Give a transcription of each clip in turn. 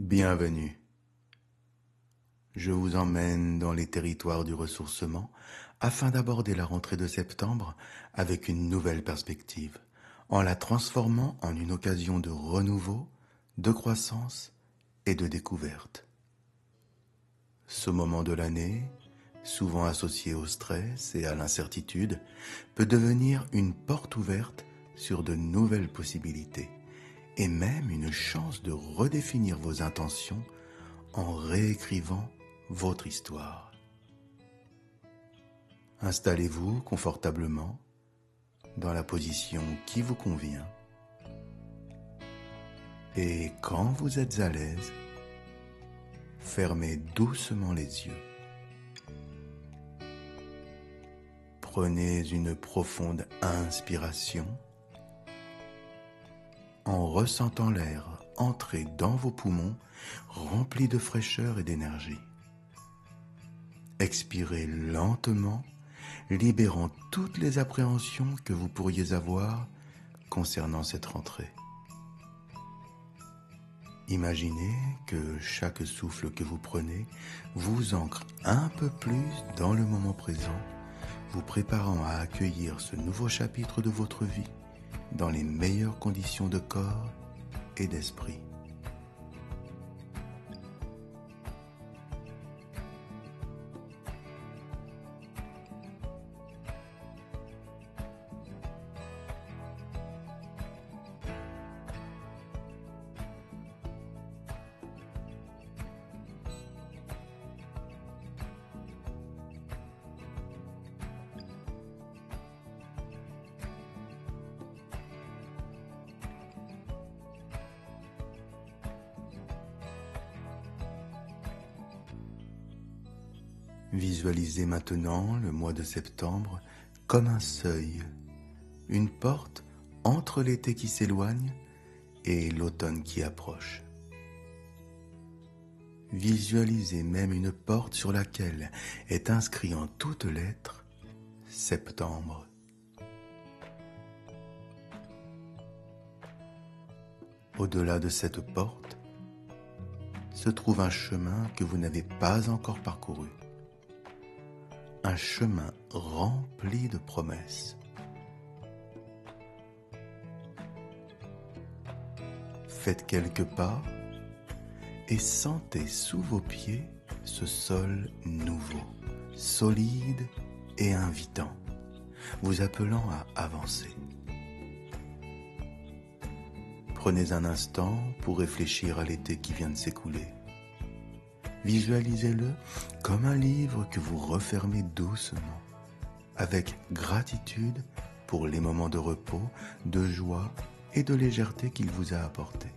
Bienvenue. Je vous emmène dans les territoires du ressourcement afin d'aborder la rentrée de septembre avec une nouvelle perspective, en la transformant en une occasion de renouveau, de croissance et de découverte. Ce moment de l'année, souvent associé au stress et à l'incertitude, peut devenir une porte ouverte sur de nouvelles possibilités et même une chance de redéfinir vos intentions en réécrivant votre histoire. Installez-vous confortablement dans la position qui vous convient et quand vous êtes à l'aise, fermez doucement les yeux. Prenez une profonde inspiration en ressentant l'air entrer dans vos poumons remplis de fraîcheur et d'énergie. Expirez lentement, libérant toutes les appréhensions que vous pourriez avoir concernant cette rentrée. Imaginez que chaque souffle que vous prenez vous ancre un peu plus dans le moment présent, vous préparant à accueillir ce nouveau chapitre de votre vie dans les meilleures conditions de corps et d'esprit. Visualisez maintenant le mois de septembre comme un seuil, une porte entre l'été qui s'éloigne et l'automne qui approche. Visualisez même une porte sur laquelle est inscrit en toutes lettres septembre. Au-delà de cette porte se trouve un chemin que vous n'avez pas encore parcouru. Un chemin rempli de promesses. Faites quelques pas et sentez sous vos pieds ce sol nouveau, solide et invitant, vous appelant à avancer. Prenez un instant pour réfléchir à l'été qui vient de s'écouler. Visualisez-le comme un livre que vous refermez doucement, avec gratitude pour les moments de repos, de joie et de légèreté qu'il vous a apportés.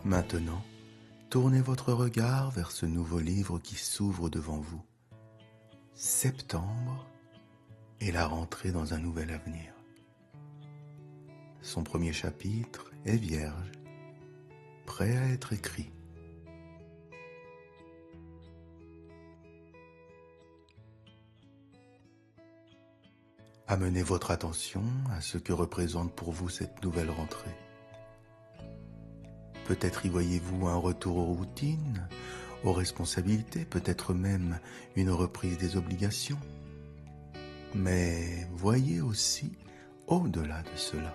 Maintenant, tournez votre regard vers ce nouveau livre qui s'ouvre devant vous. Septembre et la rentrée dans un nouvel avenir. Son premier chapitre est vierge, prêt à être écrit. Amenez votre attention à ce que représente pour vous cette nouvelle rentrée. Peut-être y voyez-vous un retour aux routines, aux responsabilités, peut-être même une reprise des obligations. Mais voyez aussi au-delà de cela.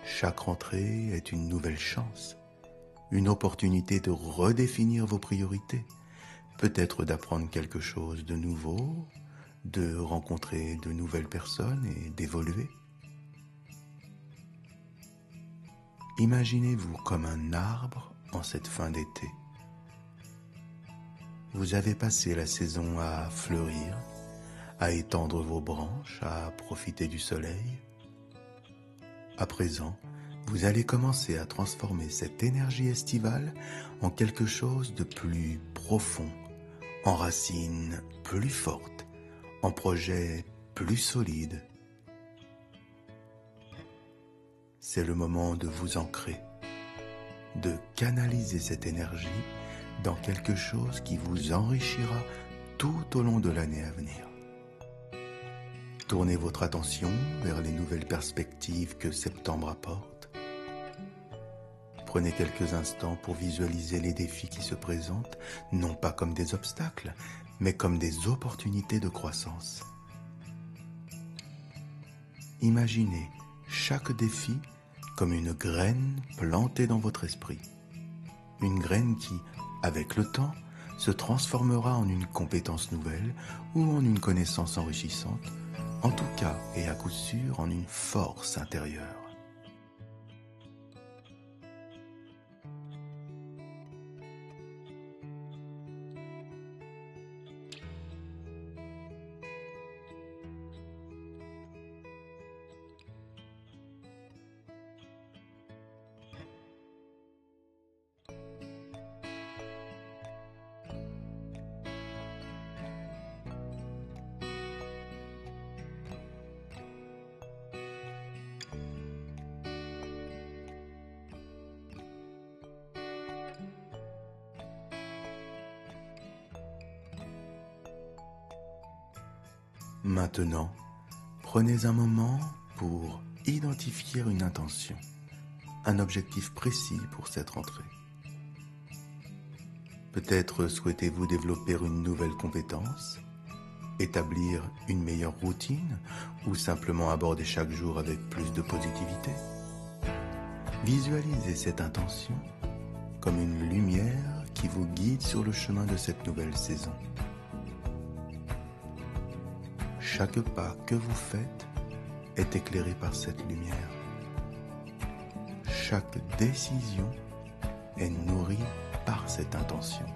Chaque rentrée est une nouvelle chance, une opportunité de redéfinir vos priorités, peut-être d'apprendre quelque chose de nouveau, de rencontrer de nouvelles personnes et d'évoluer. Imaginez-vous comme un arbre en cette fin d'été. Vous avez passé la saison à fleurir, à étendre vos branches, à profiter du soleil. À présent, Vous allez commencer à transformer cette énergie estivale en quelque chose de plus profond, en racines plus fortes, en projets plus solides. C'est le moment de vous ancrer, de canaliser cette énergie dans quelque chose qui vous enrichira tout au long de l'année à venir. Tournez votre attention vers les nouvelles perspectives que septembre apporte. Prenez quelques instants pour visualiser les défis qui se présentent, non pas comme des obstacles, mais comme des opportunités de croissance. Imaginez chaque défi comme une graine plantée dans votre esprit. Une graine qui, avec le temps, se transformera en une compétence nouvelle ou en une connaissance enrichissante, en tout cas et à coup sûr en une force intérieure. Maintenant, prenez un moment pour identifier une intention, un objectif précis pour cette rentrée. Peut-être souhaitez-vous développer une nouvelle compétence, établir une meilleure routine ou simplement aborder chaque jour avec plus de positivité. Visualisez cette intention comme une lumière qui vous guide sur le chemin de cette nouvelle saison. Chaque pas que vous faites est éclairé par cette lumière. Chaque décision est nourrie par cette intention.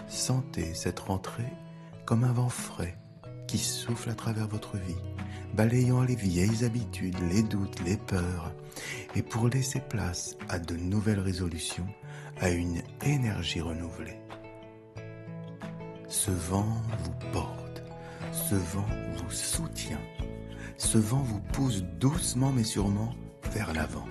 Sentez cette rentrée comme un vent frais qui souffle à travers votre vie, balayant les vieilles habitudes, les doutes, les peurs, et pour laisser place à de nouvelles résolutions, à une énergie renouvelée. Ce vent vous porte, ce vent vous soutient, ce vent vous pousse doucement mais sûrement vers l'avant.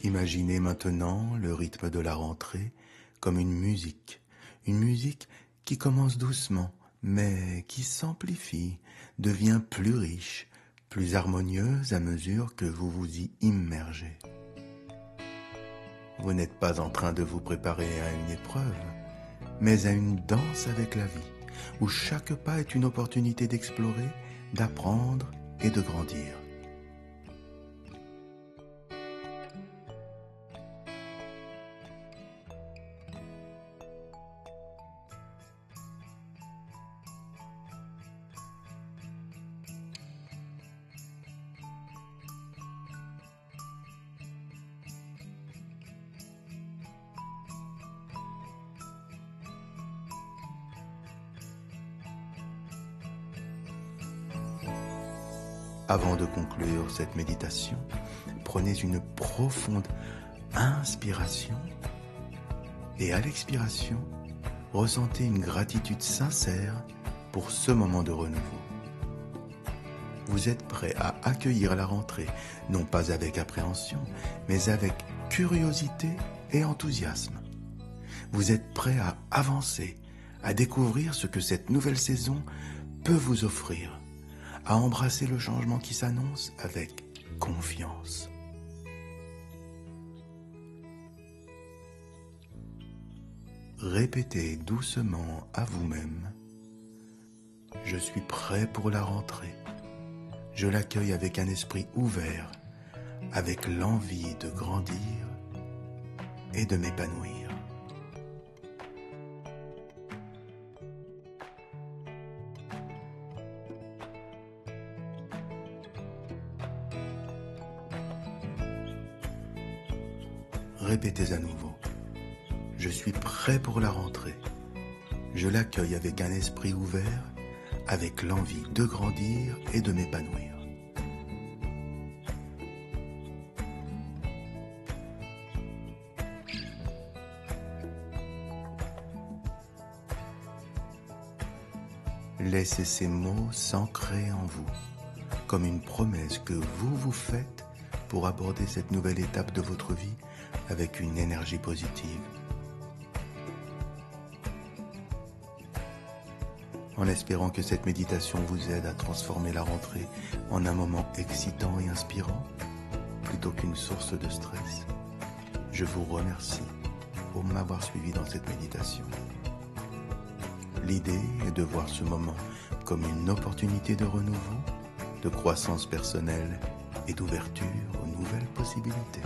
Imaginez maintenant le rythme de la rentrée comme une musique qui commence doucement, mais qui s'amplifie, devient plus riche, plus harmonieuse à mesure que vous vous y immergez. Vous n'êtes pas en train de vous préparer à une épreuve, mais à une danse avec la vie, où chaque pas est une opportunité d'explorer, d'apprendre et de grandir. Avant de conclure cette méditation, prenez une profonde inspiration et à l'expiration, ressentez une gratitude sincère pour ce moment de renouveau. Vous êtes prêt à accueillir la rentrée, non pas avec appréhension, mais avec curiosité et enthousiasme. Vous êtes prêt à avancer, à découvrir ce que cette nouvelle saison peut vous offrir, à embrasser le changement qui s'annonce avec confiance. Répétez doucement à vous-même « Je suis prêt pour la rentrée. Je l'accueille avec un esprit ouvert, avec l'envie de grandir et de m'épanouir. » Répétez à nouveau. Je suis prêt pour la rentrée. Je l'accueille avec un esprit ouvert, avec l'envie de grandir et de m'épanouir. Laissez ces mots s'ancrer en vous, comme une promesse que vous vous faites pour aborder cette nouvelle étape de votre vie avec une énergie positive. En espérant que cette méditation vous aide à transformer la rentrée en un moment excitant et inspirant, plutôt qu'une source de stress, je vous remercie pour m'avoir suivi dans cette méditation. L'idée est de voir ce moment comme une opportunité de renouveau, de croissance personnelle et d'ouverture aux nouvelles possibilités.